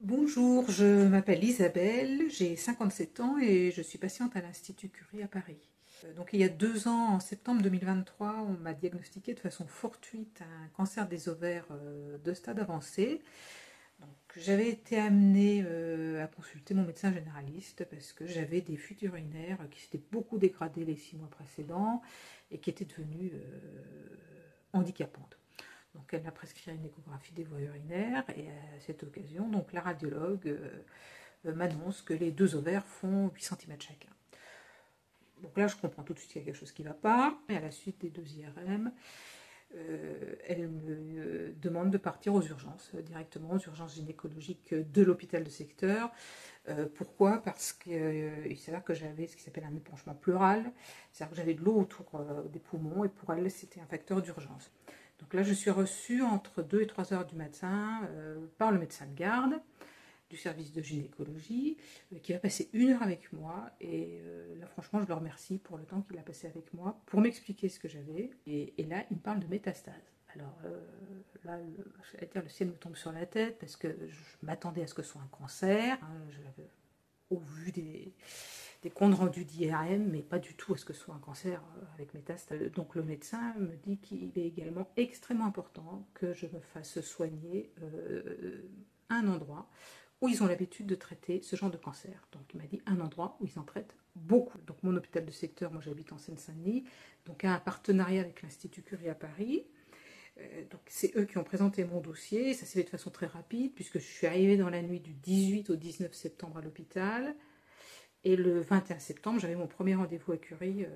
Bonjour, je m'appelle Isabelle, j'ai 57 ans et je suis patiente à l'Institut Curie à Paris. Donc il y a 2 ans, en septembre 2023, on m'a diagnostiqué de façon fortuite un cancer des ovaires de stade avancé. Donc j'avais été amenée à consulter mon médecin généraliste parce que j'avais des fuites urinaires qui s'étaient beaucoup dégradées les 6 mois précédents et qui étaient devenues handicapantes. Donc elle m'a prescrit une échographie des voies urinaires et à cette occasion, donc la radiologue m'annonce que les deux ovaires font 8 cm chacun. Donc là, je comprends tout de suite qu'il y a quelque chose qui ne va pas. Et à la suite des 2 IRM, elle me demande de partir aux urgences, directement aux urgences gynécologiques de l'hôpital de secteur. Pourquoi? Parce qu'il s'avère que j'avais ce qui s'appelle un épanchement pleural, c'est-à-dire que j'avais de l'eau autour des poumons et pour elle, c'était un facteur d'urgence. Donc là, je suis reçue entre 2 et 3 heures du matin par le médecin de garde du service de gynécologie qui va passer 1 heure avec moi et là franchement je le remercie pour le temps qu'il a passé avec moi pour m'expliquer ce que j'avais et là il me parle de métastases. Alors là le ciel me tombe sur la tête parce que je m'attendais à ce que ce soit un cancer, hein, je l'avais au vu des comptes rendus d'IRM, mais pas du tout à ce que ce soit un cancer avec métastases. Donc le médecin me dit qu'il est également extrêmement important que je me fasse soigner à un endroit où ils ont l'habitude de traiter ce genre de cancer. Donc il m'a dit un endroit où ils en traitent beaucoup. Donc mon hôpital de secteur, moi j'habite en Seine-Saint-Denis, donc a un partenariat avec l'Institut Curie à Paris. Donc c'est eux qui ont présenté mon dossier, ça s'est fait de façon très rapide puisque je suis arrivée dans la nuit du 18 au 19 septembre à l'hôpital. Et le 21 septembre, j'avais mon premier rendez-vous à Curie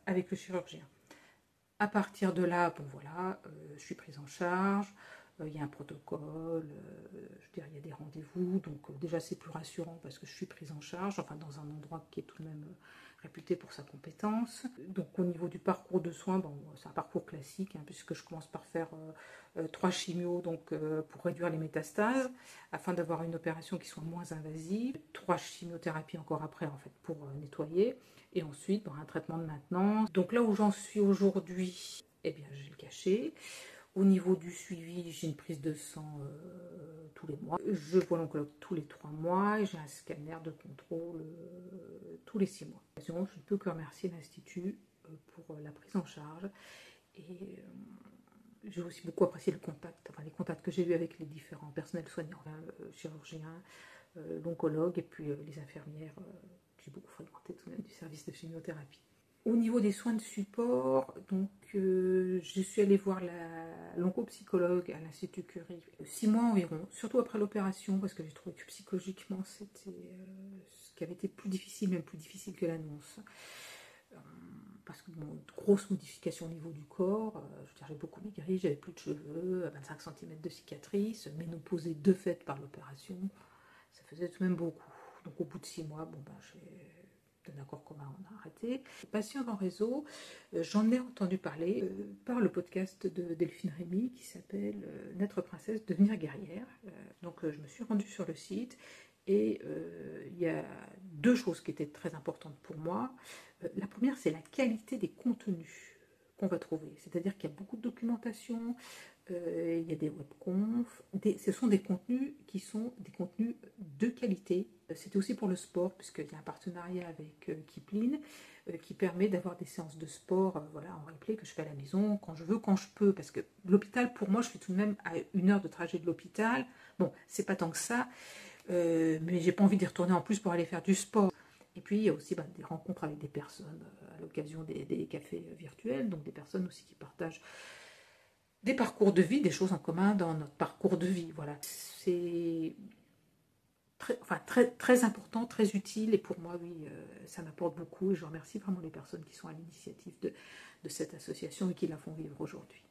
avec le chirurgien. À partir de là, bon voilà, je suis prise en charge, il y a un protocole, je veux dire, il y a des rendez-vous, donc déjà c'est plus rassurant parce que je suis prise en charge, enfin dans un endroit qui est tout de même réputé pour sa compétence. Donc au niveau du parcours de soins, bon, c'est un parcours classique, hein, puisque je commence par faire 3 chimios donc, pour réduire les métastases, afin d'avoir une opération qui soit moins invasive, 3 chimiothérapies encore après en fait pour nettoyer, et ensuite un traitement de maintenance. Donc là où j'en suis aujourd'hui, eh bien j'ai le cachet. Au niveau du suivi, j'ai une prise de sang tous les mois. Je vois l'oncologue tous les 3 mois et j'ai un scanner de contrôle tous les 6 mois. Je ne peux que remercier l'Institut pour la prise en charge et j'ai aussi beaucoup apprécié le contact, enfin les contacts que j'ai eus avec les différents personnels soignants, chirurgiens, l'oncologue et puis les infirmières que j'ai beaucoup fréquenté tout de même du service de chimiothérapie. Au niveau des soins de support, donc je suis allée voir l'oncopsychologue à l'Institut Curie 6 mois environ, surtout après l'opération, parce que j'ai trouvé que psychologiquement c'était ce qui avait été plus difficile, même plus difficile que l'annonce. Parce que bon, grosse modification au niveau du corps, je veux dire, j'ai beaucoup maigri, j'avais plus de cheveux, 25 cm de cicatrices, ménopausée de fait par l'opération, ça faisait tout de même beaucoup. Donc au bout de 6 mois, bon ben j'ai d'un accord commun, on a arrêté. Patiente en réseau, j'en ai entendu parler par le podcast de Delphine Rémy qui s'appelle Naître princesse, devenir guerrière. Donc je me suis rendue sur le site et il y a 2 choses qui étaient très importantes pour moi. La première, c'est la qualité des contenus qu'on va trouver. C'est-à-dire qu'il y a beaucoup de documentation, il y a des webconf, ce sont des contenus qui sont des contenus de qualité. C'était aussi pour le sport, puisqu'il y a un partenariat avec Kipling qui permet d'avoir des séances de sport voilà, en replay que je fais à la maison, quand je veux, quand je peux. Parce que l'hôpital, pour moi, je suis tout de même à 1 heure de trajet de l'hôpital. Bon, c'est pas tant que ça, mais j'ai pas envie d'y retourner en plus pour aller faire du sport. Et puis il y a aussi des rencontres avec des personnes à l'occasion des cafés virtuels, donc des personnes aussi qui partagent des parcours de vie, des choses en commun dans notre parcours de vie. Voilà, c'est très important, très utile et pour moi, oui, ça m'apporte beaucoup et je remercie vraiment les personnes qui sont à l'initiative de cette association et qui la font vivre aujourd'hui.